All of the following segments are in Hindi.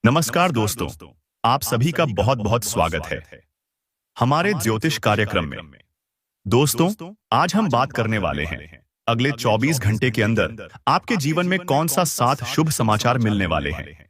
नमस्कार दोस्तों, आप सभी का बहुत बहुत स्वागत है हमारे ज्योतिष कार्यक्रम में। दोस्तों, आज हम बात करने वाले हैं अगले 24 घंटे के अंदर आपके जीवन में कौन सा 7 शुभ समाचार मिलने वाले हैं।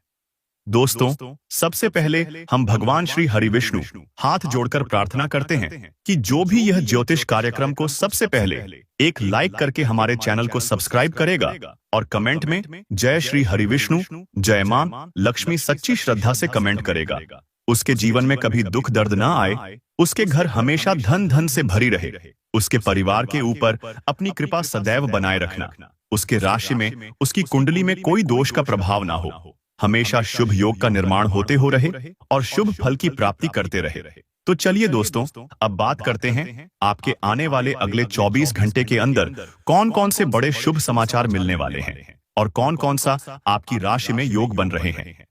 दोस्तों, सबसे पहले हम भगवान श्री हरि विष्णु हाथ जोड़कर प्रार्थना करते हैं कि जो भी यह ज्योतिष कार्यक्रम को सबसे पहले एक लाइक करके हमारे चैनल को सब्सक्राइब करेगा और कमेंट में जय श्री हरि विष्णु, जय मां लक्ष्मी सच्ची श्रद्धा से कमेंट करेगा, उसके जीवन में कभी दुख दर्द ना आए, उसके घर हमेशा धन धन से भरी रहे, उसके परिवार के ऊपर अपनी कृपा सदैव बनाए रखना, उसके राशि में उसकी कुंडली में कोई दोष का प्रभाव ना हो, हमेशा शुभ योग का निर्माण होते हो रहे और शुभ फल की प्राप्ति करते रहे। तो चलिए दोस्तों, अब बात करते हैं आपके आने वाले अगले 24 घंटे के अंदर कौन कौन से बड़े शुभ समाचार मिलने वाले हैं और कौन कौन सा आपकी राशि में योग बन रहे हैं।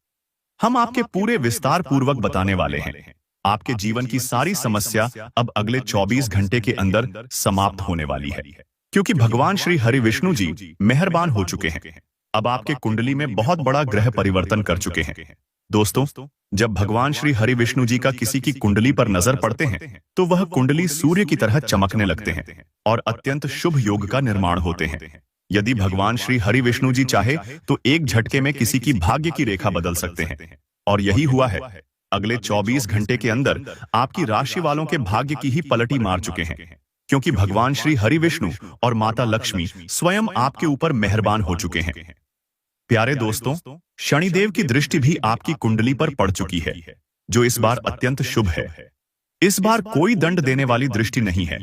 हम आपके पूरे विस्तार पूर्वक बताने वाले हैं। आपके जीवन की सारी समस्या अब अगले 24 घंटे के अंदर समाप्त होने वाली है, क्योंकि भगवान श्री हरि विष्णु जी मेहरबान हो चुके हैं। अब आपके कुंडली में बहुत बड़ा ग्रह परिवर्तन कर चुके हैं। दोस्तों, जब भगवान श्री हरि विष्णु जी का किसी की कुंडली पर नजर पड़ते हैं तो वह कुंडली सूर्य की तरह चमकने लगते हैं और अत्यंत शुभ योग का निर्माण होते हैं। यदि भगवान श्री हरि विष्णु जी चाहे तो एक झटके में किसी की भाग्य की रेखा बदल सकते हैं, और यही हुआ है। अगले 24 घंटे के अंदर आपकी राशि वालों के भाग्य की ही पलटी मार चुके हैं, क्योंकि भगवान श्री हरि विष्णु और माता लक्ष्मी स्वयं आपके ऊपर मेहरबान हो चुके हैं। प्यारे दोस्तों, शनिदेव की दृष्टि भी आपकी कुंडली पर पड़ चुकी है, जो इस बार अत्यंत शुभ है। इस बार कोई दंड देने वाली दृष्टि नहीं है,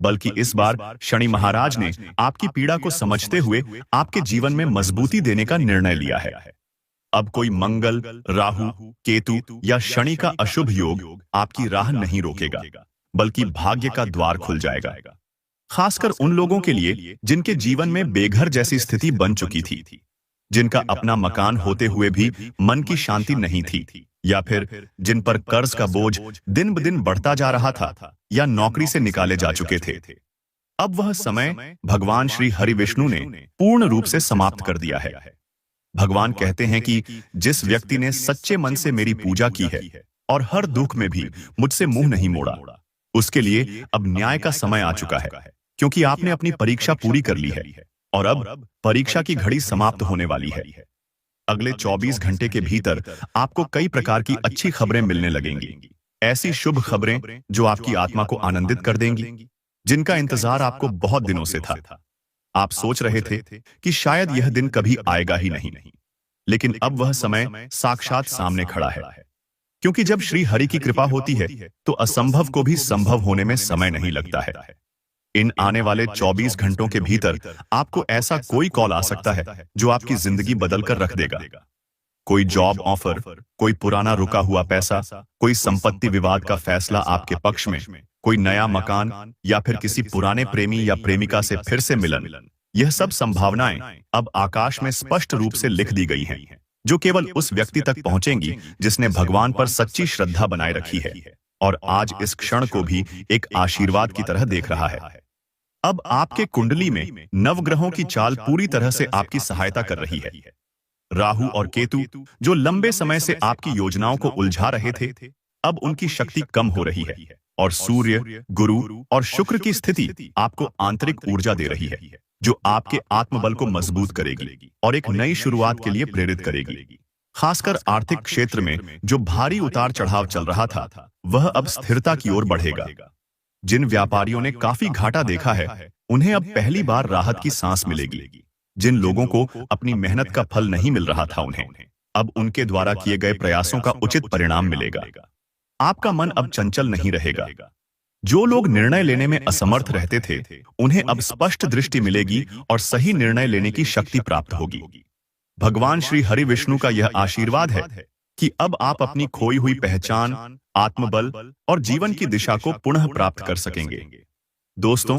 बल्कि इस बार शनि महाराज ने आपकी पीड़ा को समझते हुए आपके जीवन में मजबूती देने का निर्णय लिया है। अब कोई मंगल, राहु, केतु या शनि का अशुभ योग आपकी राह नहीं रोकेगा, बल्कि भाग्य का द्वार खुल जाएगा। खासकर उन लोगों के लिए जिनके जीवन में बेघर जैसी स्थिति बन चुकी थी, जिनका अपना मकान होते हुए भी मन की शांति नहीं थी, या फिर जिन पर कर्ज का बोझ दिन ब दिन बढ़ता जा रहा था या नौकरी से निकाले जा चुके थे। अब वह समय भगवान श्री हरि विष्णु ने पूर्ण रूप से समाप्त कर दिया है। भगवान कहते हैं कि जिस व्यक्ति ने सच्चे मन से मेरी पूजा की है और हर दुख में भी मुझसे मुंह नहीं मोड़ा, उसके लिए अब न्याय का समय आ चुका है, क्योंकि आपने अपनी परीक्षा पूरी कर ली है और अब परीक्षा की घड़ी समाप्त होने वाली है। अगले 24 घंटे के भीतर आपको कई प्रकार की अच्छी खबरें मिलने लगेंगी, ऐसी शुभ खबरें जो आपकी आत्मा को आनंदित कर देंगी, जिनका इंतजार आपको बहुत दिनों से था। आप सोच रहे थे कि शायद यह दिन कभी आएगा ही नहीं, लेकिन अब वह समय साक्षात सामने खड़ा है, क्योंकि जब श्री हरि की कृपा होती है तो असंभव को भी संभव होने में समय नहीं लगता है। इन आने वाले 24 घंटों के भीतर आपको ऐसा कोई कॉल आ सकता है जो आपकी जिंदगी बदल कर रख देगा। कोई जॉब ऑफर, कोई पुराना रुका हुआ पैसा, कोई संपत्ति विवाद का फैसला आपके पक्ष में, कोई नया मकान, या फिर किसी पुराने प्रेमी या प्रेमिका से फिर से मिलन। यह सब संभावनाएं अब आकाश में स्पष्ट रूप से लिख दी गई हैं, जो केवल उस व्यक्ति तक पहुंचेंगी जिसने भगवान पर सच्ची श्रद्धा बनाए रखी है और आज इस क्षण को भी एक आशीर्वाद की तरह देख रहा है। अब आपके कुंडली में नवग्रहों की चाल पूरी तरह से आपकी सहायता कर रही है। राहु और केतु, जो लंबे समय से आपकी योजनाओं को उलझा रहे थे, अब उनकी शक्ति कम हो रही है और सूर्य, गुरु और शुक्र की स्थिति आपको आंतरिक ऊर्जा दे रही है, जो आपके आत्मबल को मजबूत करेगी और एक नई शुरुआत के लिए प्रेरित करेगी। खासकर आर्थिक क्षेत्र में जो भारी उतार चढ़ाव चल रहा था, वह अब स्थिरता की ओर बढ़ेगा। जिन व्यापारियों ने काफी घाटा देखा है, उन्हें अब पहली बार राहत की सांस मिलेगी। जिन लोगों को अपनी मेहनत का फल नहीं मिल रहा था, उन्हें अब उनके द्वारा किए गए प्रयासों का उचित परिणाम मिलेगा। आपका मन अब चंचल नहीं रहेगा। जो लोग निर्णय लेने में असमर्थ रहते थे, उन्हें अब स्पष्ट दृष्टि मिलेगी और सही निर्णय लेने की शक्ति प्राप्त होगी। भगवान श्री हरि विष्णु का यह आशीर्वाद है कि अब आप अपनी खोई हुई पहचान, आत्मबल और जीवन की दिशा को पुनः प्राप्त कर सकेंगे। दोस्तों,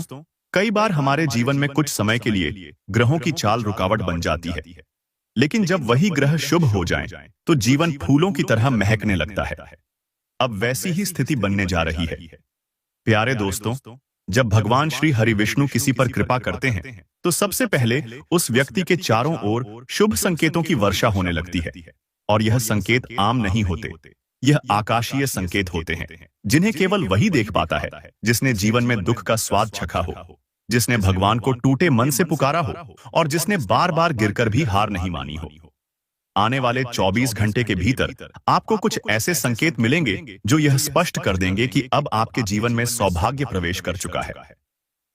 कई बार हमारे जीवन में कुछ समय के लिए ग्रहों की चाल रुकावट बन जाती है, लेकिन जब वही ग्रह शुभ हो जाएं, तो जीवन फूलों की तरह महकने लगता है। अब वैसी ही स्थिति बनने जा रही है। प्यारे दोस्तों, जब भगवान श्री हरि विष्णु किसी पर कृपा करते हैं, तो सबसे पहले उस व्यक्ति के चारों ओर शुभ संकेतों की वर्षा होने लगती है। और यह संकेत आम नहीं होते। यह आकाशीय संकेत होते हैं, जिन्हें केवल वही देख पाता है जिसने जीवन में दुख का स्वाद चखा हो, जिसने भगवान को टूटे मन से पुकारा हो और जिसने बार बार गिरकर भी हार नहीं मानी हो। आने वाले 24 घंटे के भीतर आपको कुछ ऐसे संकेत मिलेंगे जो यह स्पष्ट कर देंगे कि अब आपके जीवन में सौभाग्य प्रवेश कर चुका है।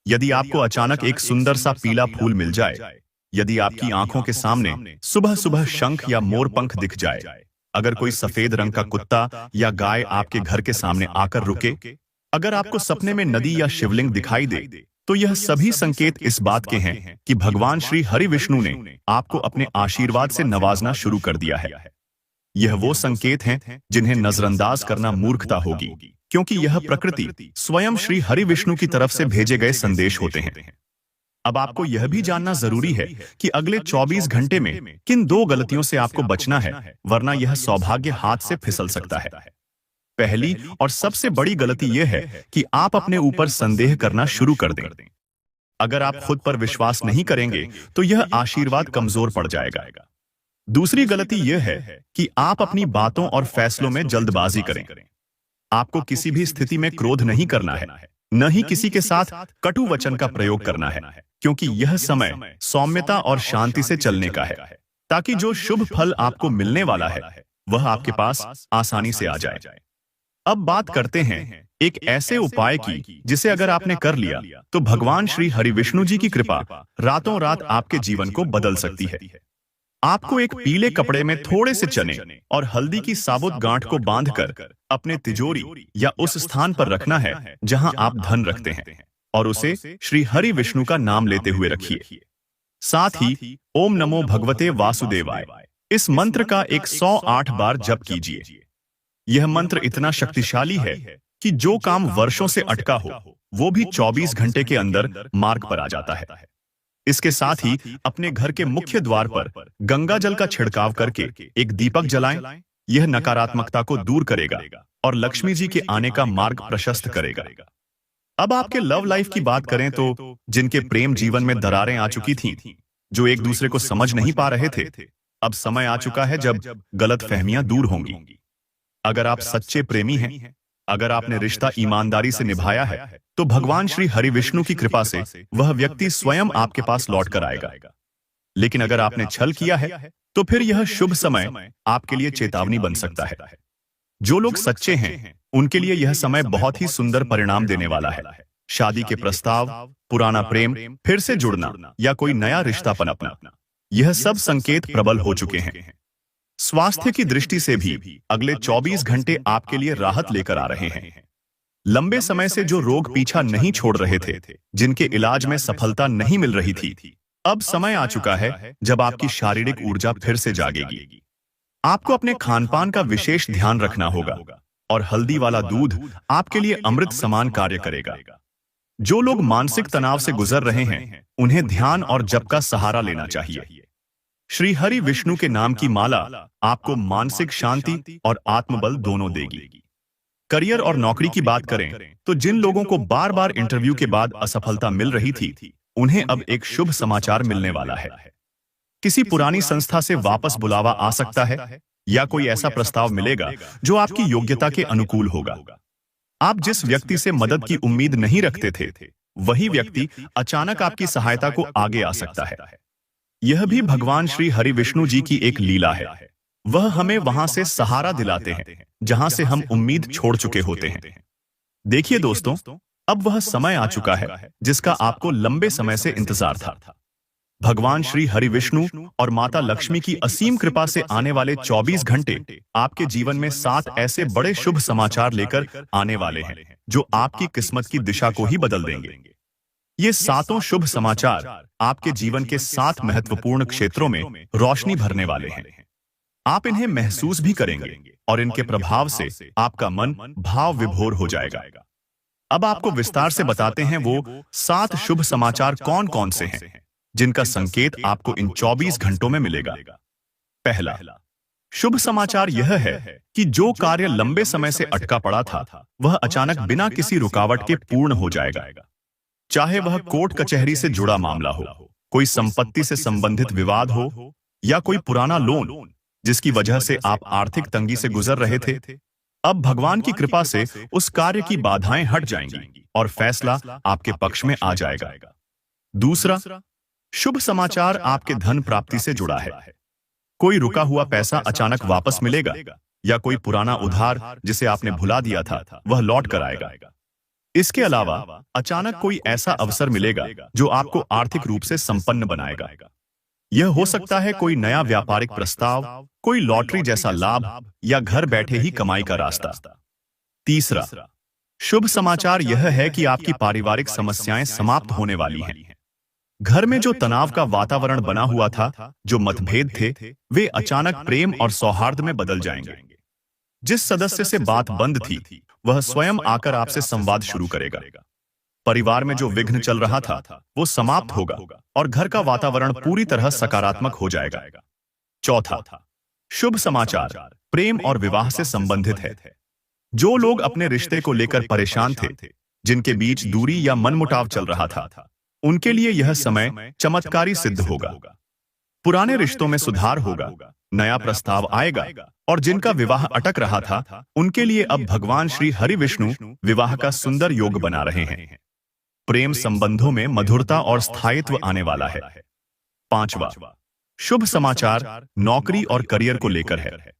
यदि आपको अचानक एक सुंदर सा पीला फूल मिल जाए, यदि आपकी आंखों के सामने सुबह सुबह शंख या मोर पंख दिख जाए, अगर कोई सफेद रंग का कुत्ता या गाय आपके घर के सामने आकर रुके, अगर आपको सपने में नदी या शिवलिंग दिखाई दे, तो यह सभी संकेत इस बात के हैं कि भगवान श्री हरि विष्णु ने आपको अपने आशीर्वाद से नवाजना शुरू कर दिया है। यह वो संकेत हैं जिन्हें नजरअंदाज करना मूर्खता होगी, क्योंकि यह प्रकृति स्वयं श्री हरि विष्णु की तरफ से भेजे गए संदेश होते हैं। अब आपको यह भी जानना जरूरी है कि अगले 24 घंटे में किन 2 गलतियों से आपको बचना है, वरना यह सौभाग्य हाथ से फिसल सकता है। पहली और सबसे बड़ी गलती यह है कि आप अपने ऊपर संदेह करना शुरू कर दें। अगर आप खुद पर विश्वास नहीं करेंगे तो यह आशीर्वाद कमजोर पड़ जाएगा। दूसरी गलती यह है कि आप अपनी बातों और फैसलों में जल्दबाजी करें। आपको किसी भी स्थिति में क्रोध नहीं करना है, न ही किसी के साथ कटु वचन का प्रयोग करना है, क्योंकि यह समय सौम्यता और शांति से चलने का है, ताकि जो शुभ फल आपको मिलने वाला है वह आपके पास आसानी से आ जाए। अब बात करते हैं एक ऐसे उपाय की जिसे अगर आपने कर लिया तो भगवान श्री हरि विष्णु जी की कृपा रातों रात आपके जीवन को बदल सकती है। आपको एक पीले कपड़े में थोड़े से चने और हल्दी की साबुत गांठ को बांधकर अपने तिजोरी या उस स्थान पर रखना है जहां आप धन रखते हैं, और उसे श्री हरि विष्णु का नाम लेते हुए रखिए। साथ ही ओम नमो भगवते वासुदेवाय इस मंत्र का 108 बार जप कीजिए। यह मंत्र इतना शक्तिशाली है कि जो काम वर्षों से अटका हो वो भी 24 घंटे के अंदर मार्ग पर आ जाता है। इसके साथ ही अपने घर के मुख्य द्वार पर गंगा जल का छिड़काव करके एक दीपक जलाएं। यह नकारात्मकता को दूर करेगा और लक्ष्मी जी के आने का मार्ग प्रशस्त करेगा। अब आपके लव लाइफ की बात करें तो जिनके प्रेम जीवन में दरारें आ चुकी थीं, जो एक दूसरे को समझ नहीं पा रहे थे, अब समय आ चुका है जब गलतफहमियां दूर होंगी। अगर आप सच्चे प्रेमी हैं, अगर आपने रिश्ता ईमानदारी से निभाया है, तो भगवान श्री हरि विष्णु की कृपा से वह व्यक्ति स्वयं आपके पास लौट कर आएगा। लेकिन अगर आपने छल किया है तो फिर यह शुभ समय आपके लिए चेतावनी बन सकता है। जो लोग सच्चे हैं उनके लिए यह समय बहुत ही सुंदर परिणाम देने वाला है। शादी के प्रस्ताव, पुराना प्रेम फिर से जुड़ना या कोई नया रिश्ता पनपना, यह सब संकेत प्रबल हो चुके हैं। स्वास्थ्य की दृष्टि से भी अगले 24 घंटे आपके लिए राहत लेकर आ रहे हैं। लंबे समय से जो रोग पीछा नहीं छोड़ रहे थे, जिनके इलाज में सफलता नहीं मिल रही थी, अब समय आ चुका है जब आपकी शारीरिक ऊर्जा फिर से जागेगी। आपको अपने खानपान का विशेष ध्यान रखना होगा और हल्दी वाला दूध आपके लिए अमृत समान कार्य करेगा। जो लोग मानसिक तनाव से गुजर रहे हैं उन्हें ध्यान और जप का सहारा लेना चाहिए। श्री हरि विष्णु के नाम की माला आपको मानसिक शांति और आत्मबल दोनों देगी। करियर और नौकरी की बात करें तो जिन लोगों को बार बार इंटरव्यू के बाद असफलता मिल रही थी, उन्हें अब एक शुभ समाचार मिलने वाला है। किसी पुरानी संस्था से वापस बुलावा आ सकता है या कोई ऐसा प्रस्ताव मिलेगा जो आपकी योग्यता के अनुकूल होगा। आप जिस व्यक्ति से मदद की उम्मीद नहीं रखते थे, वही व्यक्ति अचानक आपकी सहायता को आगे आ सकता है। यह भी भगवान श्री हरि विष्णु जी की एक लीला है। वह हमें वहां से सहारा दिलाते हैं जहां से हम उम्मीद छोड़ चुके होते हैं। देखिए दोस्तों, अब वह समय आ चुका है जिसका आपको लंबे समय से इंतजार था। भगवान श्री हरि विष्णु और माता लक्ष्मी की असीम कृपा से आने वाले 24 घंटे आपके जीवन में 7 ऐसे बड़े शुभ समाचार लेकर आने वाले हैं जो आपकी किस्मत की दिशा को ही बदल देंगे। ये 7 शुभ समाचार आपके जीवन के 7 महत्वपूर्ण क्षेत्रों में रोशनी भरने वाले हैं। आप इन्हें महसूस भी करेंगे और इनके प्रभाव से आपका मन भाव विभोर हो जाएगा। अब आपको विस्तार से बताते हैं वो 7 शुभ समाचार कौन कौन से हैं जिनका संकेत आपको इन 24 घंटों में मिलेगा। पहला शुभ समाचार यह है कि जो कार्य लंबे समय से अटका पड़ा था, वह अचानक बिना किसी रुकावट के पूर्ण हो जाएगा। चाहे वह कोर्ट कचहरी से जुड़ा मामला हो, कोई संपत्ति से संबंधित विवाद हो या कोई पुराना लोन, जिसकी वजह से आप आर्थिक तंगी से गुजर रहे थे, अब भगवान की कृपा से उस कार्य की बाधाएं हट जाएंगी और फैसला आपके पक्ष में आ जाएगा। दूसरा, शुभ समाचार आपके धन प्राप्ति से जुड़ा है। कोई रुका हुआ पैसा अचानक वापस मिलेगा या कोई पुराना उधार जिसे आपने भुला दिया था वह लौट कर आएगा। इसके अलावा अचानक कोई ऐसा अवसर मिलेगा जो आपको आर्थिक रूप से संपन्न बनाएगा। यह हो सकता है कोई नया व्यापारिक प्रस्ताव, कोई लॉटरी जैसा लाभ या घर बैठे ही कमाई का रास्ता। तीसरा, शुभ समाचार यह है कि आपकी पारिवारिक समस्याएं समाप्त होने वाली हैं। घर में जो तनाव का वातावरण बना हुआ था, जो मतभेद थे, वे अचानक प्रेम और सौहार्द में बदल जाएंगे। जिस सदस्य से बात बंद थी, वह स्वयं आकर आपसे संवाद शुरू करेगा। परिवार में जो विघ्न चल रहा था, वो समाप्त होगा और घर का वातावरण पूरी तरह सकारात्मक हो जाएगा। चौथा, शुभ समाचार प्रेम और विवाह से संबंधित है। जो लोग अपने रिश्ते को लेकर परेशान थे, जिनके बीच दूरी या मनमुटाव चल रहा था, उनके लिए यह समय चमत्कारी सिद्ध होगा। पुराने रिश्तों में सुधार होगा, नया प्रस्ताव आएगा और जिनका विवाह अटक रहा था, उनके लिए अब भगवान श्री हरि विष्णु विवाह का सुंदर योग बना रहे हैं। प्रेम संबंधों में मधुरता और स्थायित्व आने वाला है। पांचवा, शुभ समाचार नौकरी और करियर को लेकर है।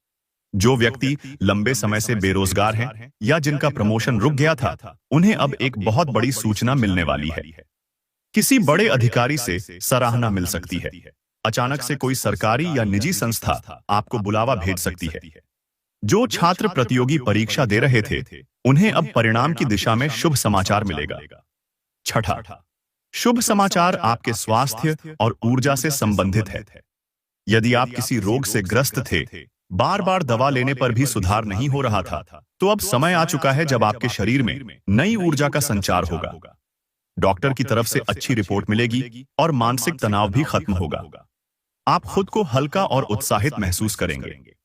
जो व्यक्ति लंबे समय से बेरोजगार हैं या जिनका प्रमोशन रुक गया था, उन्हें अब एक बहुत बड़ी सूचना मिलने वाली है। किसी बड़े अधिकारी से सराहना मिल सकती है। अचानक से कोई सरकारी या निजी संस्था आपको बुलावा भेज सकती है। जो छात्र प्रतियोगी परीक्षा दे रहे थे, उन्हें अब परिणाम की दिशा में शुभ समाचार मिलेगा। छठा, शुभ समाचार आपके स्वास्थ्य और ऊर्जा से संबंधित है। यदि आप किसी रोग से ग्रस्त थे, बार बार दवा लेने पर भी सुधार नहीं हो रहा था, तो अब समय आ चुका है जब आपके शरीर में नई ऊर्जा का संचार होगा। डॉक्टर की तरफ से अच्छी रिपोर्ट मिलेगी और मानसिक तनाव भी खत्म होगा। आप खुद को हल्का और उत्साहित महसूस करेंगे।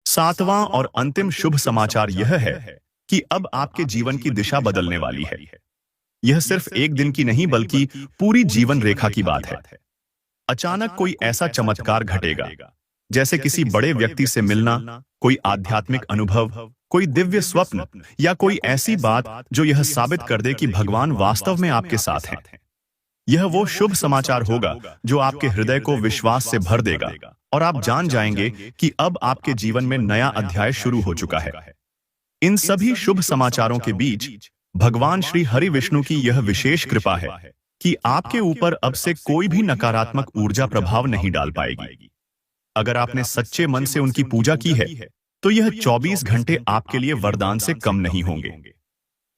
सातवां और अंतिम शुभ समाचार यह है कि अब आपके जीवन की दिशा बदलने वाली है। यह सिर्फ एक दिन की नहीं बल्कि पूरी जीवन रेखा की बात है। अचानक कोई ऐसा चमत्कार घटेगा, जैसे किसी बड़े व्यक्ति से मिलना, कोई आध्यात्मिक अनुभव, कोई दिव्य स्वप्न या कोई ऐसी बात जो यह साबित कर दे कि भगवान वास्तव में आपके साथ हैं। यह वो शुभ समाचार होगा जो आपके हृदय को विश्वास से भर देगा और आप जान जाएंगे कि अब आपके जीवन में नया अध्याय शुरू हो चुका है। इन सभी शुभ समाचारों के बीच भगवान श्री हरि विष्णु की यह विशेष कृपा है कि आपके ऊपर अब से कोई भी नकारात्मक ऊर्जा प्रभाव नहीं डाल पाएगी। अगर आपने सच्चे मन से उनकी पूजा की है, तो यह 24 घंटे आपके लिए वरदान से कम नहीं होंगे।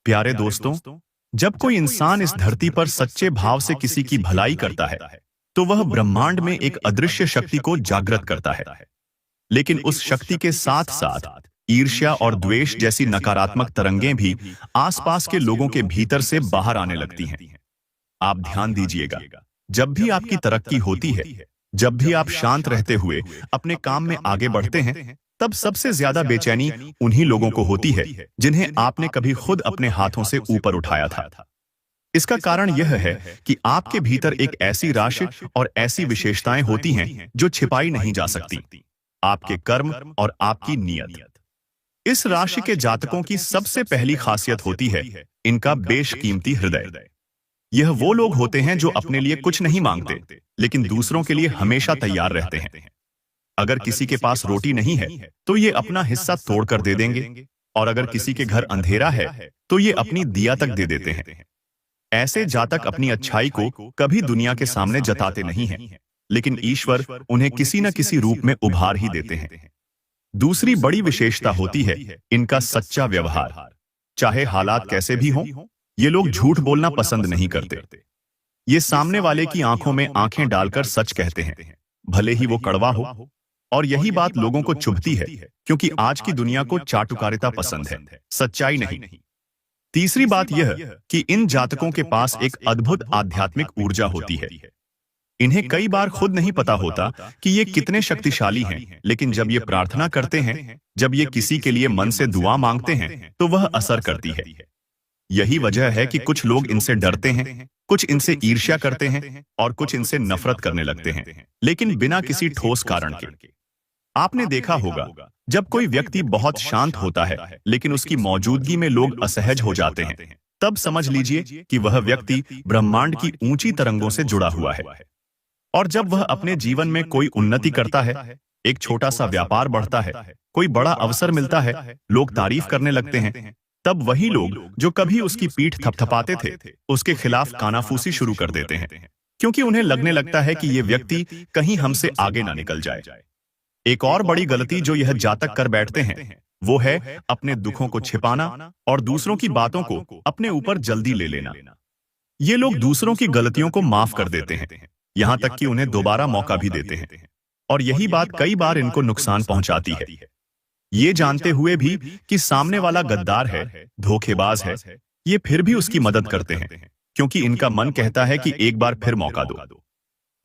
प्यारे दोस्तों, जब कोई इंसान इस धरती पर सच्चे भाव से किसी की भलाई करता है, तो वह ब्रह्मांड में एक अदृश्य शक्ति को जागृत करता है। लेकिन उस शक्ति के साथ साथ ईर्ष्या और द्वेष जैसी नकारात्मक तरंगें भी आसपास के लोगों के भीतर से बाहर आने लगती हैं। आप ध्यान दीजिएगा, जब भी आपकी तरक्की होती है, जब भी आप शांत रहते हुए अपने काम में आगे बढ़ते हैं, तब सबसे ज्यादा बेचैनी उन्हीं लोगों को होती है जिन्हें आपने कभी खुद अपने हाथों से ऊपर उठाया था। इसका कारण यह है कि आपके भीतर एक ऐसी राशि और ऐसी विशेषताएं होती हैं जो छिपाई नहीं जा सकती। आपके कर्म और आपकी नीयत। इस राशि के जातकों की सबसे पहली खासियत होती है इनका बेशकीमती हृदय। यह वो लोग होते हैं जो अपने लिए कुछ नहीं मांगते, लेकिन दूसरों के लिए हमेशा तैयार रहते हैं। अगर किसी के पास रोटी नहीं है, तो ये अपना हिस्सा तोड़कर दे देंगे, और अगर किसी के घर अंधेरा है, तो ये अपनी दिया तक दे देते हैं। ऐसे जातक अपनी अच्छाई को कभी दुनिया के सामने जताते नहीं हैं, लेकिन ईश्वर उन्हें किसी न किसी रूप में उभार ही देते हैं। दूसरी बड़ी विशेषता होती है इनका सच्चा व्यवहार। चाहे हालात कैसे भी हों, ये लोग झूठ बोलना पसंद नहीं करते। ये सामने वाले की आंखों में आंखें डालकर सच कहते हैं, भले ही वो कड़वा हो। और यही बात लोगों को चुभती है, क्योंकि आज की दुनिया को चाटुकारिता पसंद है, सच्चाई नहीं। तीसरी बात यह कि इन जातकों के पास एक अद्भुत आध्यात्मिक ऊर्जा होती है। इन्हें कई बार खुद नहीं पता होता कि ये कितने शक्तिशाली हैं, लेकिन जब ये प्रार्थना करते हैं, जब ये किसी के लिए मन से दुआ मांगते हैं, तो वह असर करती है। यही वजह है कि कुछ लोग इनसे डरते हैं, कुछ इनसे ईर्ष्या करते हैं और कुछ इनसे नफरत करने लगते हैं, लेकिन बिना किसी ठोस कारण के। आपने देखा होगा, जब कोई व्यक्ति बहुत शांत होता है लेकिन उसकी मौजूदगी में लोग असहज हो जाते हैं, तब समझ लीजिए कि वह व्यक्ति ब्रह्मांड की ऊंची तरंगों से जुड़ा हुआ है। और जब वह अपने जीवन में कोई उन्नति करता है, एक छोटा सा व्यापार बढ़ता है, कोई बड़ा अवसर मिलता है, लोग तारीफ करने लगते हैं, तब वही लोग जो कभी उसकी पीठ थपथपाते थे, उसके खिलाफ कानाफूसी शुरू कर देते हैं, क्योंकि उन्हें लगने लगता है कि ये व्यक्ति कहीं हमसे आगे ना निकल जाए। एक और बड़ी गलती जो यह जातक कर बैठते हैं, वो है अपने दुखों को छिपाना और दूसरों की बातों को अपने ऊपर जल्दी ले लेना। ये लोग दूसरों की गलतियों को माफ कर देते हैं, यहां तक कि उन्हें दोबारा मौका भी देते हैं, और यही बात कई बार इनको नुकसान पहुंचाती है। ये जानते हुए भी कि सामने वाला गद्दार है, धोखेबाज है, ये फिर भी उसकी मदद करते हैं, क्योंकि इनका मन कहता है कि एक बार फिर मौका दो।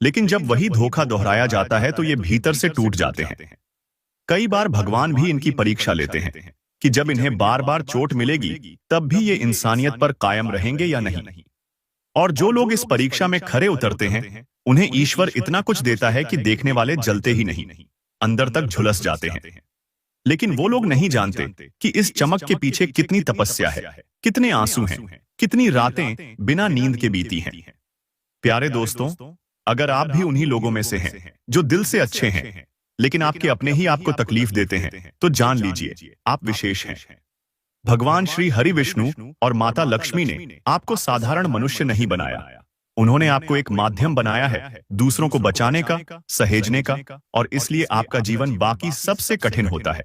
लेकिन जब वही धोखा दोहराया जाता है तो ये भीतर से टूट जाते हैं। कई बार भगवान भी इनकी परीक्षा लेते हैं कि जब इन्हें बार बार चोट मिलेगी तब भी ये इंसानियत पर कायम रहेंगे या नहीं। और जो लोग इस परीक्षा में खरे उतरते हैं, उन्हें ईश्वर इतना कुछ देता है कि देखने वाले जलते ही नहीं, अंदर तक झुलस जाते हैं। लेकिन वो लोग नहीं जानते कि इस चमक के पीछे कितनी तपस्या है, कितने आंसू हैं, कितनी रातें बिना नींद के बीती हैं। प्यारे दोस्तों, अगर आप भी उन्हीं लोगों में से हैं जो दिल से अच्छे हैं लेकिन आपके अपने ही आपको तकलीफ देते हैं, तो जान लीजिए आप विशेष हैं। भगवान श्री हरि विष्णु और माता लक्ष्मी ने आपको साधारण मनुष्य नहीं बनाया, उन्होंने आपको एक माध्यम बनाया है दूसरों को बचाने का, सहेजने का, और इसलिए आपका जीवन बाकी सबसे कठिन होता है।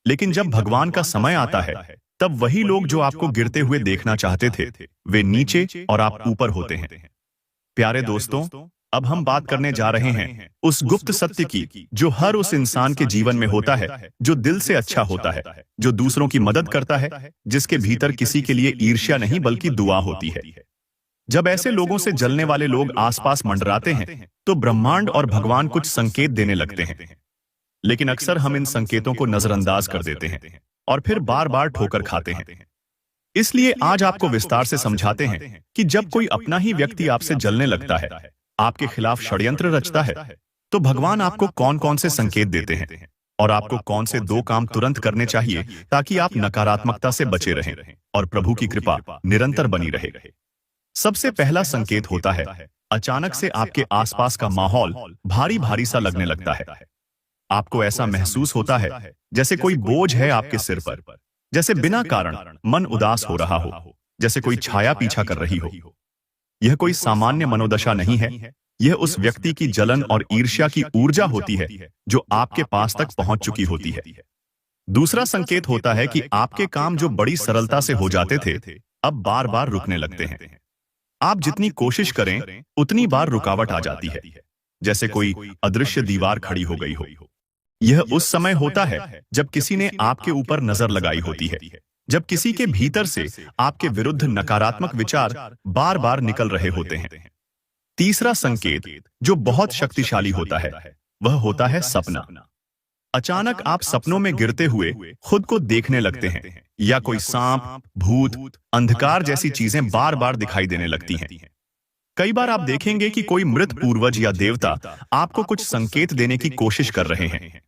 लेकिन जब भगवान का समय आता है, तब वही लोग जो आपको गिरते हुए देखना चाहते थे, वे नीचे और आप ऊपर होते हैं। प्यारे दोस्तों, अब हम बात करने जा रहे हैं उस गुप्त सत्य की जो हर उस इंसान के जीवन में होता है जो दिल से अच्छा होता है, जो दूसरों की मदद करता है, जिसके भीतर किसी के लिए ईर्ष्या नहीं बल्कि दुआ होती है। जब ऐसे लोगों से जलने वाले लोग आसपास मंडराते हैं तो ब्रह्मांड और भगवान कुछ संकेत देने लगते हैं, लेकिन अक्सर हम इन संकेतों को नजरअंदाज कर देते हैं और फिर बार बार ठोकर खाते हैं। इसलिए आज आपको विस्तार से समझाते हैं कि जब कोई अपना ही व्यक्ति आपसे जलने लगता है, आपके खिलाफ षड्यंत्र रचता है, तो भगवान आपको कौन कौन से संकेत देते हैं और आपको कौन से 2 काम तुरंत करने चाहिए ताकि आप नकारात्मकता से बचे रहें और प्रभु की कृपा निरंतर बनी रहे। सबसे पहला संकेत होता है, अचानक से आपके आसपास का माहौल भारी भारी सा लगने लगता है। आपको ऐसा महसूस होता है जैसे कोई बोझ है आपके सिर पर, जैसे बिना कारण मन उदास हो रहा हो, जैसे कोई छाया पीछा कर रही हो। यह कोई सामान्य मनोदशा नहीं है, यह उस व्यक्ति की जलन और ईर्ष्या की ऊर्जा होती है जो आपके पास तक पहुंच चुकी होती है। दूसरा संकेत होता है कि आपके काम जो बड़ी सरलता से हो जाते थे, अब बार बार रुकने लगते हैं। आप जितनी कोशिश करें उतनी बार रुकावट आ जाती है, जैसे कोई अदृश्य दीवार खड़ी हो गई हो। यह उस समय होता है जब किसी ने आपके ऊपर नजर लगाई होती है, जब किसी के भीतर से आपके विरुद्ध नकारात्मक विचार बार बार निकल रहे होते हैं। तीसरा संकेत जो बहुत शक्तिशाली होता है, वह होता है सपना। अचानक आप सपनों में गिरते हुए खुद को देखने लगते हैं, या कोई सांप, भूत, अंधकार जैसी चीजें बार बार दिखाई देने लगती हैं। कई बार आप देखेंगे कि कोई मृत पूर्वज या देवता आपको कुछ संकेत देने की कोशिश कर रहे हैं।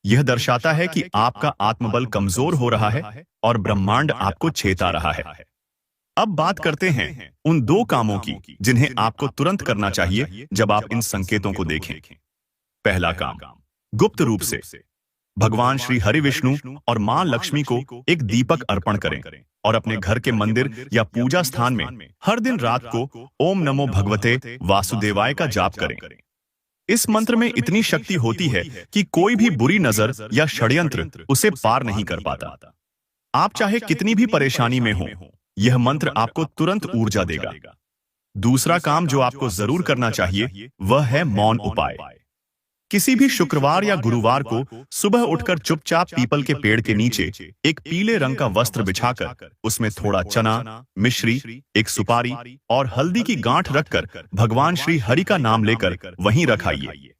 यह दर्शाता है कि आपका आत्मबल कमजोर हो रहा है और ब्रह्मांड आपको छेता रहा है। अब बात करते हैं उन 2 कामों की जिन्हें आपको तुरंत करना चाहिए जब आप इन संकेतों को देखें। पहला काम, गुप्त रूप से भगवान श्री हरि विष्णु और मां लक्ष्मी को एक दीपक अर्पण करें और अपने घर के मंदिर या पूजा स्थान में हर दिन रात को ओम नमो भगवते वासुदेवाय का जाप करें। इस मंत्र में इतनी शक्ति होती है कि कोई भी बुरी नजर या षड्यंत्र उसे पार नहीं कर पाता। आप चाहे कितनी भी परेशानी में हो, यह मंत्र आपको तुरंत ऊर्जा देगा। दूसरा काम जो आपको जरूर करना चाहिए वह है मौन उपाय। किसी भी शुक्रवार या गुरुवार को सुबह उठकर चुपचाप पीपल के पेड़ के नीचे एक पीले रंग का वस्त्र बिछाकर उसमें थोड़ा चना, मिश्री, एक सुपारी और हल्दी की गांठ रखकर भगवान श्री हरि का नाम लेकर वहीं रखाइए।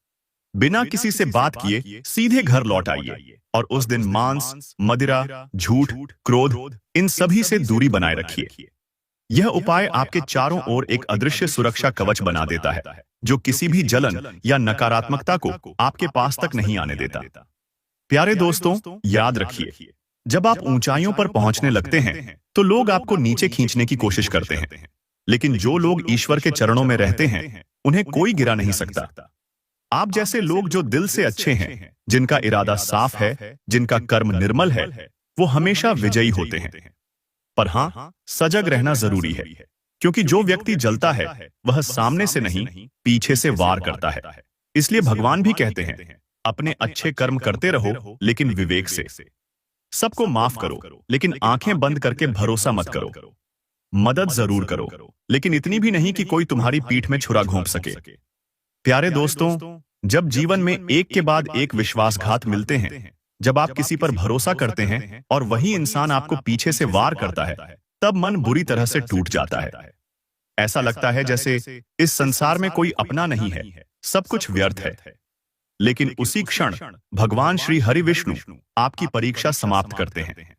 बिना किसी से बात किए सीधे घर लौट आइए और उस दिन मांस, मदिरा, झूठ, क्रोध, इन सभी से दूरी बनाए रखिए। यह उपाय आपके चारों ओर एक अदृश्य सुरक्षा कवच बना देता है, जो किसी भी जलन या नकारात्मकता को आपके पास तक नहीं आने देता। प्यारे दोस्तों, याद रखिए, जब आप ऊंचाइयों पर पहुंचने लगते हैं तो लोग आपको नीचे खींचने की कोशिश करते हैं, लेकिन जो लोग ईश्वर के चरणों में रहते हैं उन्हें कोई गिरा नहीं सकता। आप जैसे लोग जो दिल से अच्छे हैं, जिनका इरादा साफ है, जिनका कर्म निर्मल है, वो हमेशा विजयी होते हैं। पर हां, सजग रहना जरूरी है, क्योंकि जो व्यक्ति जलता है वह सामने से नहीं, पीछे से वार करता है। इसलिए भगवान भी कहते हैं, अपने अच्छे कर्म करते रहो लेकिन विवेक से। सबको माफ करो, लेकिन आंखें बंद करके भरोसा मत करो। मदद जरूर करो, लेकिन इतनी भी नहीं कि कोई तुम्हारी पीठ में छुरा घोंप सके। प्यारे दोस्तों, जब जीवन में एक के बाद एक विश्वासघात मिलते हैं, जब आप किसी पर भरोसा करते हैं और वही इंसान आपको पीछे से वार करता है, तब मन बुरी तरह से टूट जाता है। ऐसा लगता है जैसे इस संसार में कोई अपना नहीं है, सब कुछ व्यर्थ है। लेकिन उसी क्षण भगवान श्री हरि विष्णु आपकी परीक्षा समाप्त करते हैं।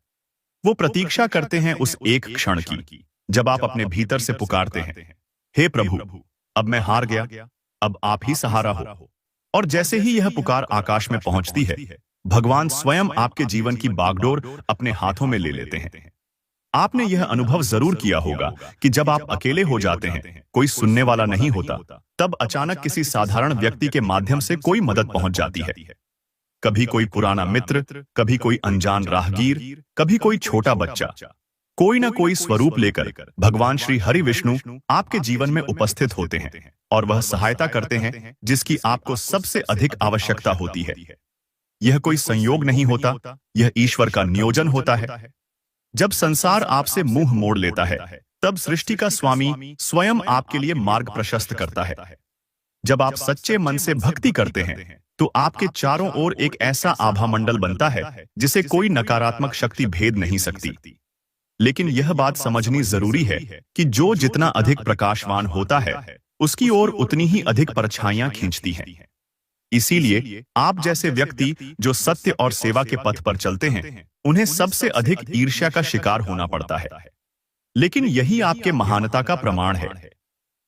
वो प्रतीक्षा करते हैं उस एक क्षण की, जब आप अपने भीतर से पुकारते हैं, हे प्रभु, अब मैं हार गया, अब आप ही सहारा हो। और जैसे ही यह पुकार आकाश में पहुंचती है, भगवान स्वयं आपके जीवन की बागडोर अपने हाथों में ले लेते हैं। आपने यह अनुभव जरूर किया होगा कि जब आप अकेले हो जाते हैं, कोई सुनने वाला नहीं होता, तब अचानक किसी साधारण व्यक्ति के माध्यम से कोई मदद पहुंच जाती है। कभी कोई पुराना मित्र, कभी कोई अनजान राहगीर, कभी कोई छोटा बच्चा। कोई ना कोई स्वरूप लेकर भगवान श्री हरि विष्णु आपके जीवन में उपस्थित होते हैं और वह सहायता करते हैं जिसकी आपको सबसे अधिक आवश्यकता होती है। यह कोई संयोग नहीं होता, यह ईश्वर का नियोजन होता है। जब संसार आपसे मुंह मोड़ लेता है, तब सृष्टि का स्वामी स्वयं आपके लिए मार्ग प्रशस्त करता है। जब आप सच्चे मन से भक्ति करते हैं, तो आपके चारों ओर एक ऐसा आभा मंडल बनता है जिसे कोई नकारात्मक शक्ति भेद नहीं सकती। लेकिन यह बात समझनी जरूरी है कि जो जितना अधिक प्रकाशवान होता है, उसकी ओर उतनी ही अधिक परछाइयां खींचती हैं। इसीलिए आप जैसे व्यक्ति जो सत्य और सेवा के पथ पर चलते हैं, उन्हें सबसे अधिक ईर्ष्या का शिकार होना पड़ता है। लेकिन यही आपके महानता का प्रमाण है।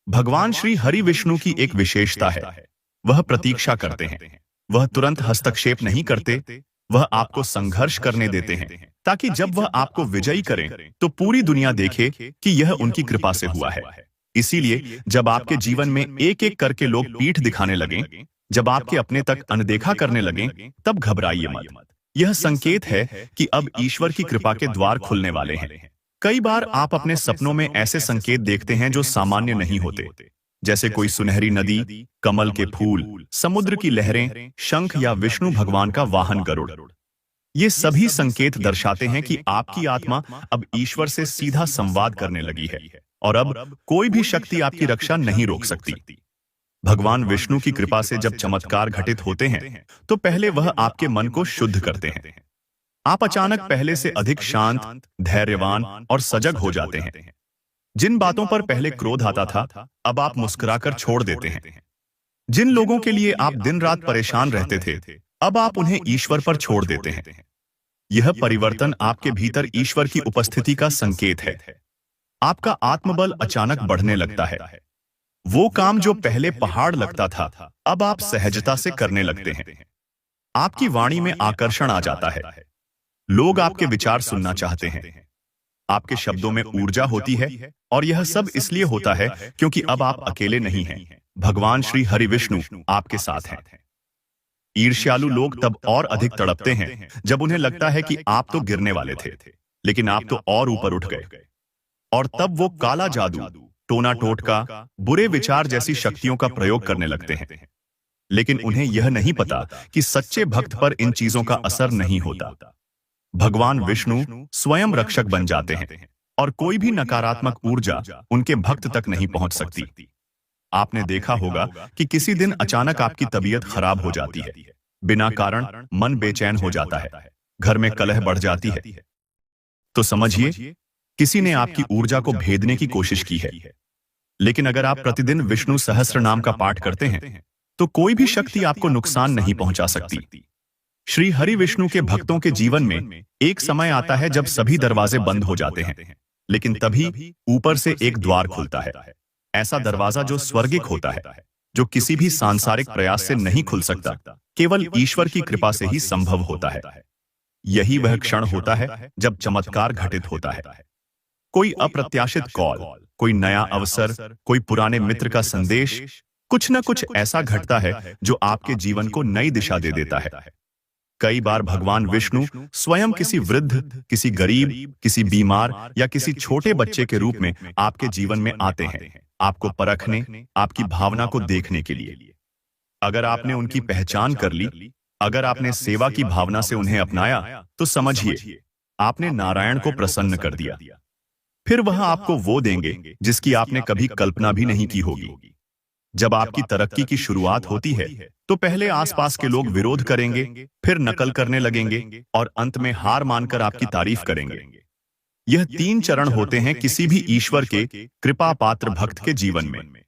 भगवान श्री हरि विष्णु की एक विशेषता है, वह प्रतीक्षा करते हैं। वह तुरंत हस्तक्षेप नहीं करते, वह आपको संघर्ष करने देते हैं, ताकि जब वह आपको विजयी करें तो पूरी दुनिया देखे कि यह उनकी कृपा से हुआ है। इसीलिए जब आपके जीवन में एक एक करके लोग पीठ दिखाने लगें, जब आपके अपने तक अनदेखा करने लगें, तब घबराइए मत। यह संकेत है कि अब ईश्वर की कृपा के द्वार खुलने वाले हैं। कई बार आप अपने सपनों में ऐसे संकेत देखते हैं जो सामान्य नहीं होते, जैसे कोई सुनहरी नदी, कमल के फूल, समुद्र की लहरें, शंख या विष्णु भगवान का वाहन गरुड़। ये सभी संकेत दर्शाते हैं कि आपकी आत्मा अब ईश्वर से सीधा संवाद करने लगी है और अब कोई भी शक्ति आपकी रक्षा नहीं रोक सकती। भगवान विष्णु की कृपा से जब चमत्कार घटित होते हैं, तो पहले वह आपके मन को शुद्ध करते हैं। आप अचानक पहले से अधिक शांत, धैर्यवान और सजग हो जाते हैं। जिन बातों पर पहले क्रोध आता था, अब आप मुस्कुराकर छोड़ देते हैं। जिन लोगों के लिए आप दिन रात परेशान रहते थे, अब आप उन्हें ईश्वर पर छोड़ देते हैं। यह परिवर्तन आपके भीतर ईश्वर की उपस्थिति का संकेत है। आपका आत्मबल अचानक बढ़ने लगता है। वो काम जो पहले पहाड़ लगता था, अब आप सहजता से करने लगते हैं। आपकी वाणी में आकर्षण आ जाता है। लोग आपके विचार सुनना चाहते हैं। आपके शब्दों में ऊर्जा होती है, और यह सब इसलिए होता है क्योंकि अब आप अकेले नहीं हैं। भगवान श्री हरि विष्णु आपके साथ हैं। ईर्ष्यालु लोग तब और अधिक तड़पते हैं जब उन्हें लगता है कि आप तो गिरने वाले थे, लेकिन आप तो और ऊपर उठ गए। और तब वो काला जादू, टोना टोटका, बुरे विचार जैसी शक्तियों का प्रयोग करने लगते हैं। लेकिन उन्हें यह नहीं पता कि सच्चे भक्त पर इन चीजों का असर नहीं होता। भगवान विष्णु स्वयं रक्षक बन जाते हैं और कोई भी नकारात्मक ऊर्जा उनके भक्त तक नहीं पहुंच सकती। आपने देखा होगा कि किसी दिन अचानक आपकी तबीयत खराब हो जाती है, बिना कारण मन बेचैन हो जाता है, घर में कलह बढ़ जाती है। तो समझिए, किसी ने आपकी ऊर्जा को भेदने की कोशिश की है। लेकिन अगर आप प्रतिदिन विष्णु सहस्त्र नाम का पाठ करते हैं, तो कोई भी शक्ति आपको नुकसान नहीं पहुंचा सकती। श्री हरि विष्णु के भक्तों के जीवन में एक समय आता है जब सभी दरवाजे बंद हो जाते हैं, लेकिन तभी ऊपर से एक द्वार खुलता है, ऐसा दरवाजा जो स्वर्गिक होता है, जो किसी भी सांसारिक प्रयास से नहीं खुल सकता, केवल ईश्वर की कृपा से ही संभव होता है। यही वह क्षण होता है जब चमत्कार घटित होता है। कोई अप्रत्याशित कॉल, कोई नया अवसर, कोई पुराने मित्र का संदेश, कुछ न कुछ ऐसा घटता है जो आपके जीवन को नई दिशा दे देता है। कई बार भगवान विष्णु स्वयं किसी वृद्ध, किसी गरीब, किसी बीमार या किसी छोटे बच्चे के रूप में आपके जीवन में आते हैं, आपको परखने, आपकी भावना को देखने के लिए। अगर आपने उनकी पहचान कर ली, अगर आपने सेवा की भावना से उन्हें अपनाया, तो समझिए आपने नारायण को प्रसन्न कर दिया। फिर वह आपको वो देंगे जिसकी आपने कभी कल्पना भी नहीं की होगी। जब आपकी तरक्की की शुरुआत होती है तो पहले आसपास के लोग विरोध करेंगे, फिर नकल करने लगेंगे और अंत में हार मानकर आपकी तारीफ करेंगे। यह 3 चरण होते हैं किसी भी ईश्वर के कृपा पात्र भक्त के जीवन में।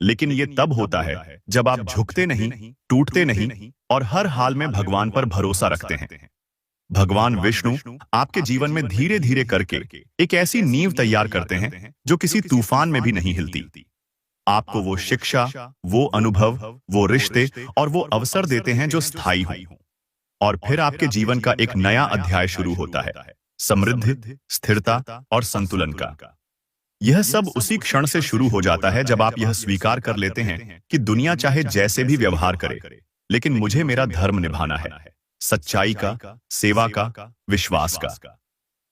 लेकिन यह तब होता है जब आप झुकते नहीं, टूटते नहीं और हर हाल में भगवान पर भरोसा रखते हैं। भगवान विष्णु आपके जीवन में धीरे धीरे करके एक ऐसी नींव तैयार करते हैं जो किसी तूफान में भी नहीं हिलती। आपको वो शिक्षा, वो अनुभव, वो रिश्ते और वो अवसर देते हैं जो स्थायी हों। और फिर आपके जीवन का एक नया अध्याय शुरू होता है, समृद्धि, स्थिरता और संतुलन का। यह सब उसी क्षण से शुरू हो जाता है जब आप यह स्वीकार कर लेते हैं कि दुनिया चाहे जैसे भी व्यवहार करे, लेकिन मुझे मेरा धर्म निभाना है, सच्चाई का, सेवा का, विश्वास का।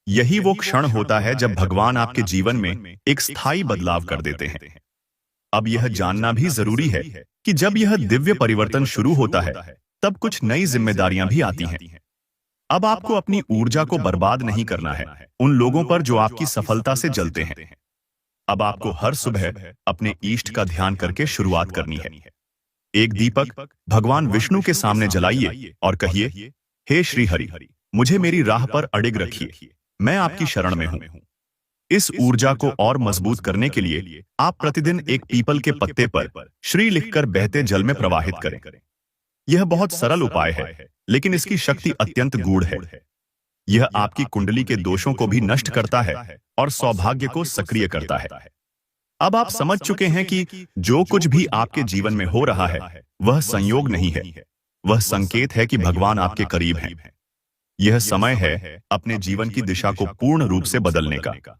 यही वो क्षण होता है जब भगवान आपके जीवन में एक स्थायी बदलाव कर देते हैं। अब यह जानना भी जरूरी है कि जब यह दिव्य परिवर्तन शुरू होता है, तब कुछ नई जिम्मेदारियां भी आती हैं। अब आपको अपनी ऊर्जा को बर्बाद नहीं करना है उन लोगों पर जो आपकी सफलता से जलते हैं। अब आपको हर सुबह अपने इष्ट का ध्यान करके शुरुआत करनी है। एक दीपक भगवान विष्णु के सामने जलाइए और कहिए, हे श्री हरि, मुझे मेरी राह पर अडिग रखिए, मैं आपकी शरण में हूं। इस ऊर्जा को और मजबूत करने के लिए आप प्रतिदिन एक पीपल के पत्ते पर श्री लिखकर बहते जल में प्रवाहित करें। यह बहुत सरल उपाय है, लेकिन इसकी शक्ति अत्यंत गूढ़ है। यह आपकी कुंडली के दोषों को भी नष्ट करता है और सौभाग्य को सक्रिय करता है। अब आप समझ चुके हैं कि जो कुछ भी आपके जीवन में हो रहा है वह संयोग नहीं है, वह संकेत है कि भगवान आपके करीब हैं। यह समय है अपने जीवन की दिशा को पूर्ण रूप से बदलने का।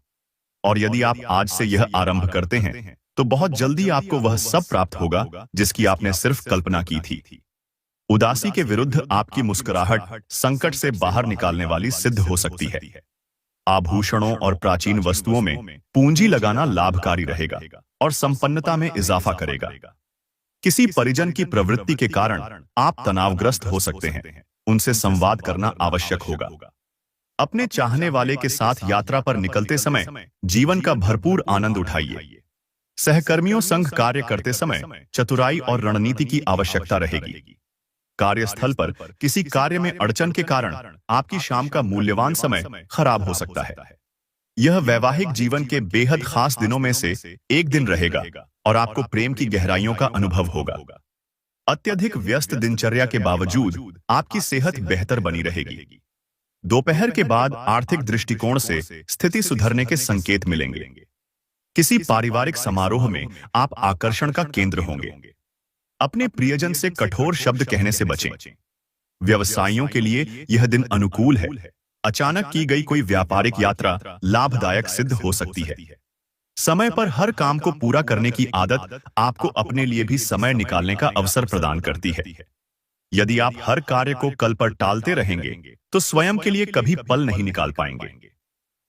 और यदि आप आज से यह आरंभ करते हैं तो बहुत जल्दी आपको वह सब प्राप्त होगा जिसकी आपने सिर्फ कल्पना की थी। उदासी के विरुद्ध आपकी मुस्कुराहट संकट से बाहर निकालने वाली सिद्ध हो सकती है। आभूषणों और प्राचीन वस्तुओं में पूंजी लगाना लाभकारी रहेगा और संपन्नता में इजाफा करेगा। किसी परिजन की प्रवृत्ति के कारण आप तनावग्रस्त हो सकते हैं, उनसे संवाद करना आवश्यक होगा। अपने चाहने वाले के साथ यात्रा पर निकलते समय जीवन का भरपूर आनंद उठाइए। सहकर्मियों संग कार्य करते समय चतुराई और रणनीति की आवश्यकता रहेगी। कार्यस्थल पर किसी कार्य में अड़चन के कारण आपकी शाम का मूल्यवान समय खराब हो सकता है। यह वैवाहिक जीवन के बेहद खास दिनों में से एक दिन रहेगा और आपको प्रेम की गहराइयों का अनुभव होगा। अत्यधिक व्यस्त दिनचर्या के बावजूद आपकी सेहत बेहतर बनी रहेगी। दोपहर के बाद आर्थिक दृष्टिकोण से स्थिति सुधरने के संकेत मिलेंगे। किसी पारिवारिक समारोह में आप आकर्षण का केंद्र होंगे। अपने प्रियजन से कठोर शब्द कहने से बचें। व्यवसायियों के लिए यह दिन अनुकूल है। अचानक की गई कोई व्यापारिक यात्रा लाभदायक सिद्ध हो सकती है। समय पर हर काम को पूरा करने की आदत आपको अपने लिए भी समय निकालने का अवसर प्रदान करती है। यदि आप हर कार्य को कल पर टालते रहेंगे तो स्वयं के लिए कभी पल नहीं निकाल पाएंगे।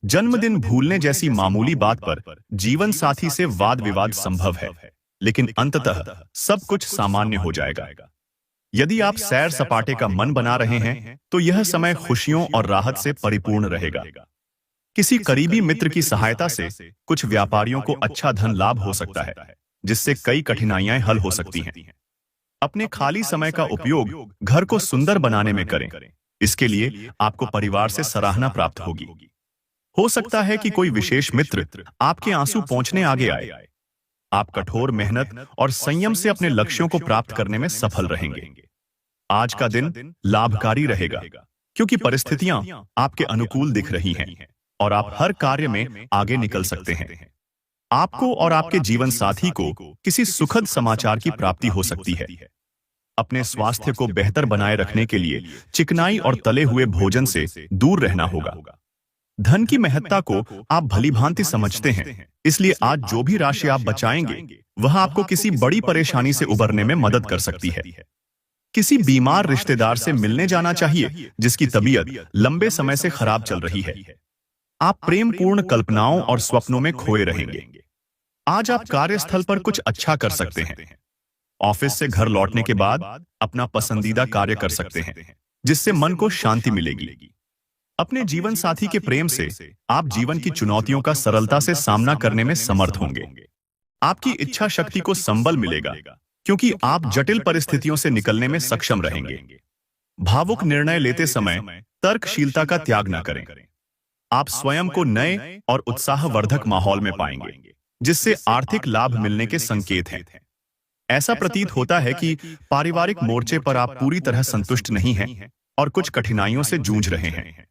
जन्मदिन भूलने जैसी मामूली बात पर जीवन साथी से वाद विवाद संभव है, लेकिन अंततः सब कुछ सामान्य हो जाएगा। यदि आप सैर सपाटे का मन बना रहे हैं तो यह समय खुशियों और राहत से परिपूर्ण रहेगा। किसी करीबी मित्र की सहायता से कुछ व्यापारियों को अच्छा धन लाभ हो सकता है, जिससे कई कठिनाइयां हल हो सकती हैं। अपने खाली समय का उपयोग घर को सुंदर बनाने में करें। इसके लिए आपको परिवार से सराहना प्राप्त होगी। हो सकता है कि कोई विशेष मित्र आपके आंसू पोंछने आगे आए। आप कठोर मेहनत और संयम से अपने लक्ष्यों को प्राप्त करने में सफल रहेंगे। आज का दिन लाभकारी रहेगा क्योंकि परिस्थितियां आपके अनुकूल दिख रही हैं। और आप हर कार्य में आगे निकल सकते हैं। आपको और आपके जीवन साथी को किसी सुखद समाचार की प्राप्ति हो सकती है। अपने स्वास्थ्य को बेहतर बनाए रखने के लिए चिकनाई और तले हुए भोजन से दूर रहना होगा। धन की महत्ता को आप भलीभांति समझते हैं, इसलिए आज जो भी राशि आप बचाएंगे वह आपको किसी बड़ी परेशानी से उबरने में मदद कर सकती है। किसी बीमार रिश्तेदार से मिलने जाना चाहिए जिसकी तबीयत लंबे समय से खराब चल रही है। आप प्रेमपूर्ण कल्पनाओं और स्वप्नों में खोए रहेंगे। आज आप कार्यस्थल पर कुछ अच्छा कर सकते हैं। ऑफिस से घर लौटने के बाद अपना पसंदीदा कार्य कर सकते हैं, जिससे मन को शांति मिलेगी। अपने जीवन साथी के प्रेम से आप जीवन की चुनौतियों का सरलता से सामना करने में समर्थ होंगे। आपकी इच्छा शक्ति को संबल मिलेगा, क्योंकि आप जटिल परिस्थितियों से निकलने में सक्षम रहेंगे। भावुक निर्णय लेते समय तर्कशीलता का त्याग न करें। आप स्वयं को नए और उत्साहवर्धक माहौल में पाएंगे, जिससे आर्थिक लाभ मिलने के संकेत हैं। ऐसा प्रतीत होता है कि पारिवारिक मोर्चे पर आप पूरी तरह संतुष्ट नहीं हैं और कुछ कठिनाइयों से जूझ रहे हैं।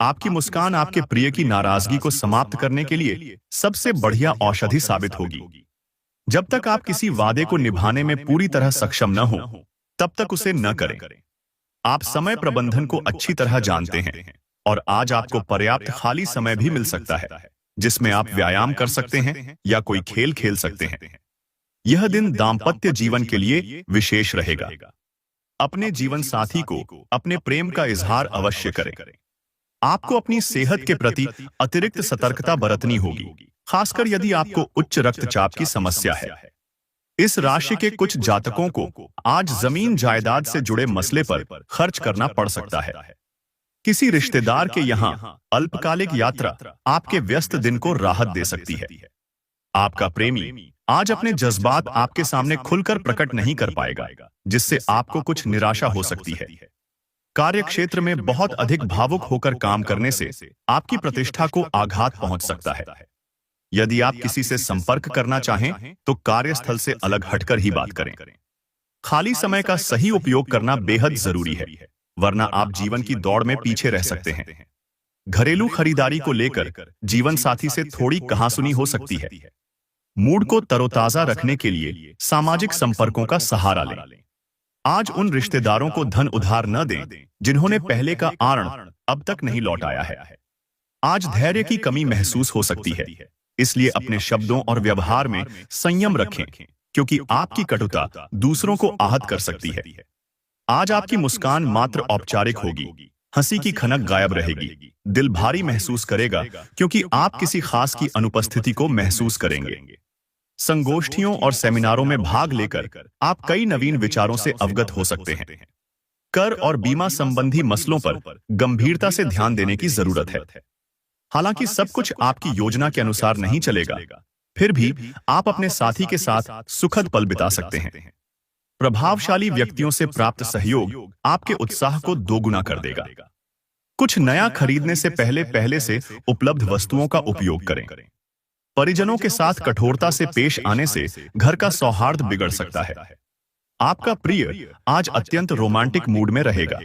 आपकी मुस्कान आपके प्रिय की नाराजगी को समाप्त करने के लिए सबसे बढ़िया औषधि साबित होगी। जब तक आप किसी वादे को निभाने में पूरी तरह सक्षम न हो, तब तक उसे न करें। आप समय प्रबंधन को अच्छी तरह जानते हैं और आज आपको पर्याप्त खाली समय भी मिल सकता है, जिसमें आप व्यायाम कर सकते हैं या कोई खेल खेल सकते हैं। यह दिन दाम्पत्य जीवन के लिए विशेष रहेगा। अपने जीवन साथी को अपने प्रेम का इजहार अवश्य करें। आपको अपनी सेहत के प्रति अतिरिक्त सतर्कता बरतनी होगी, खासकर यदि आपको उच्च रक्तचाप की समस्या है। इस राशि के कुछ जातकों को आज जमीन जायदाद से जुड़े मसले पर खर्च करना पड़ सकता है। किसी रिश्तेदार के यहाँ अल्पकालिक यात्रा आपके व्यस्त दिन को राहत दे सकती है। आपका प्रेमी आज अपने जज्बात आपके सामने खुलकर प्रकट नहीं कर पाएगा, जिससे आपको कुछ निराशा हो सकती है। कार्य क्षेत्र में बहुत अधिक भावुक होकर काम करने से आपकी प्रतिष्ठा को आघात पहुंच सकता है। यदि आप किसी से संपर्क करना चाहें तो कार्यस्थल से अलग हटकर ही बात करें। खाली समय का सही उपयोग करना बेहद जरूरी है, वरना आप जीवन की दौड़ में पीछे रह सकते हैं। घरेलू खरीदारी को लेकर जीवन साथी से थोड़ी कहासुनी हो सकती है। मूड को तरोताजा रखने के लिए सामाजिक संपर्कों का सहारा लें। आज उन रिश्तेदारों को धन उधार न दें जिन्होंने पहले का आर्ण अब तक नहीं लौटाया है। आज धैर्य की कमी महसूस हो सकती है, इसलिए अपने शब्दों और व्यवहार में संयम रखें, क्योंकि आपकी कटुता दूसरों को आहत कर सकती है। आज आपकी मुस्कान मात्र औपचारिक होगी, हंसी की खनक गायब रहेगी। दिल भारी महसूस करेगा, क्योंकि आप किसी खास की अनुपस्थिति को महसूस करेंगे। संगोष्ठियों और सेमिनारों में भाग लेकर आप कई नवीन विचारों से अवगत हो सकते हैं। कर और बीमा संबंधी मसलों पर गंभीरता से ध्यान देने की जरूरत है। हालांकि सब कुछ आपकी योजना के अनुसार नहीं चलेगा, फिर भी आप अपने साथी के साथ सुखद पल बिता सकते हैं। प्रभावशाली व्यक्तियों से प्राप्त सहयोग आपके उत्साह को दोगुना कर देगा। कुछ नया खरीदने से पहले से उपलब्ध वस्तुओं का उपयोग करें। परिजनों के साथ कठोरता से पेश आने से घर का सौहार्द बिगड़ सकता है। आपका प्रिय आज अत्यंत रोमांटिक मूड में रहेगा।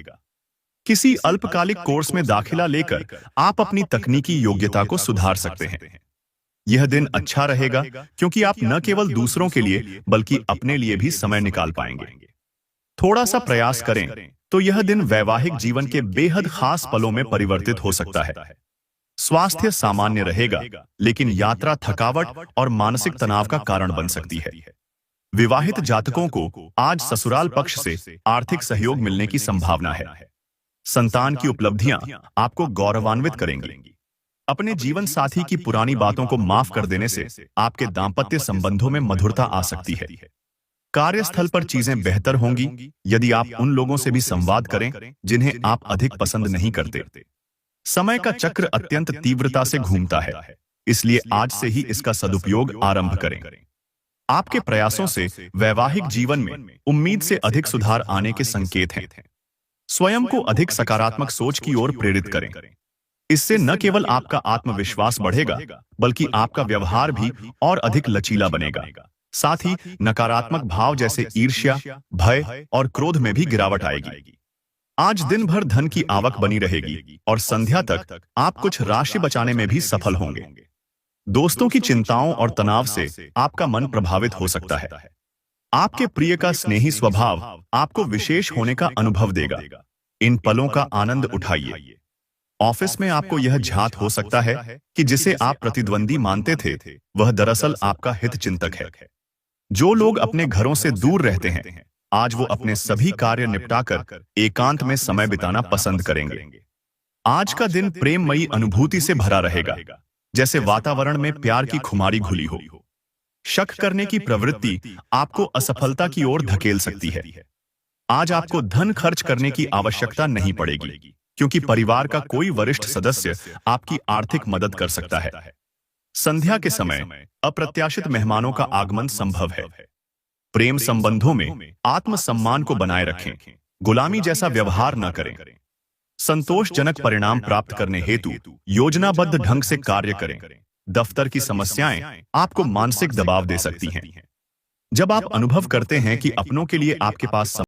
किसी अल्पकालिक कोर्स में दाखिला लेकर आप अपनी तकनीकी योग्यता को सुधार सकते हैं। यह दिन अच्छा रहेगा, क्योंकि आप न केवल दूसरों के लिए बल्कि अपने लिए भी समय निकाल पाएंगे। थोड़ा सा प्रयास करें तो यह दिन वैवाहिक जीवन के बेहद खास पलों में परिवर्तित हो सकता है। स्वास्थ्य सामान्य रहेगा, लेकिन यात्रा थकावट और मानसिक तनाव का कारण बन सकती है। विवाहित जातकों को आज ससुराल पक्ष से आर्थिक सहयोग मिलने की संभावना है। संतान की उपलब्धियां आपको गौरवान्वित करेंगी। अपने जीवन साथी की पुरानी बातों को माफ कर देने से आपके दांपत्य संबंधों में मधुरता आ सकती है। कार्यस्थल पर चीजें बेहतर होंगी यदि आप उन लोगों से भी संवाद करें जिन्हें आप अधिक पसंद नहीं करते। समय का चक्र अत्यंत तीव्रता से घूमता है, इसलिए आज से ही इसका सदुपयोग आरंभ करें। आपके प्रयासों से वैवाहिक जीवन में उम्मीद से अधिक सुधार आने के संकेत हैं। स्वयं को अधिक सकारात्मक सोच की ओर प्रेरित करें। इससे न केवल आपका आत्मविश्वास बढ़ेगा, बल्कि आपका व्यवहार भी और अधिक लचीला बनेगा। साथ ही नकारात्मक भाव जैसे ईर्ष्या, भय और क्रोध में भी गिरावट आएगी। आज दिन भर धन की आवक बनी रहेगी और संध्या तक आप कुछ राशि बचाने में भी सफल होंगे। दोस्तों की चिंताओं और तनाव से आपका मन प्रभावित हो सकता है। आपके प्रिय का स्नेही स्वभाव आपको विशेष होने का अनुभव देगा। इन पलों का आनंद उठाइए। ऑफिस में आपको यह झात हो सकता है कि जिसे आप प्रतिद्वंदी मानते थे, वह दरअसल आपका हित चिंतक है। जो लोग अपने घरों से दूर रहते हैं, आज वो अपने सभी कार्य निपटाकर एकांत में समय बिताना पसंद करेंगे। आज का दिन प्रेममयी अनुभूति से भरा रहेगा, जैसे वातावरण में प्यार की खुमारी घुली हो। शक करने की प्रवृत्ति आपको असफलता की ओर धकेल सकती है। आज आपको धन खर्च करने की आवश्यकता नहीं पड़ेगी, क्योंकि परिवार का कोई वरिष्ठ सदस्य आपकी आर्थिक मदद कर सकता है। संध्या के समय अप्रत्याशित मेहमानों का आगमन संभव है। प्रेम संबंधों में आत्मसम्मान को बनाए रखें, गुलामी जैसा व्यवहार न करें। संतोषजनक परिणाम प्राप्त करने हेतु योजनाबद्ध ढंग से कार्य करें। दफ्तर की समस्याएं आपको मानसिक दबाव दे सकती हैं। जब आप अनुभव करते हैं कि अपनों के लिए आपके पास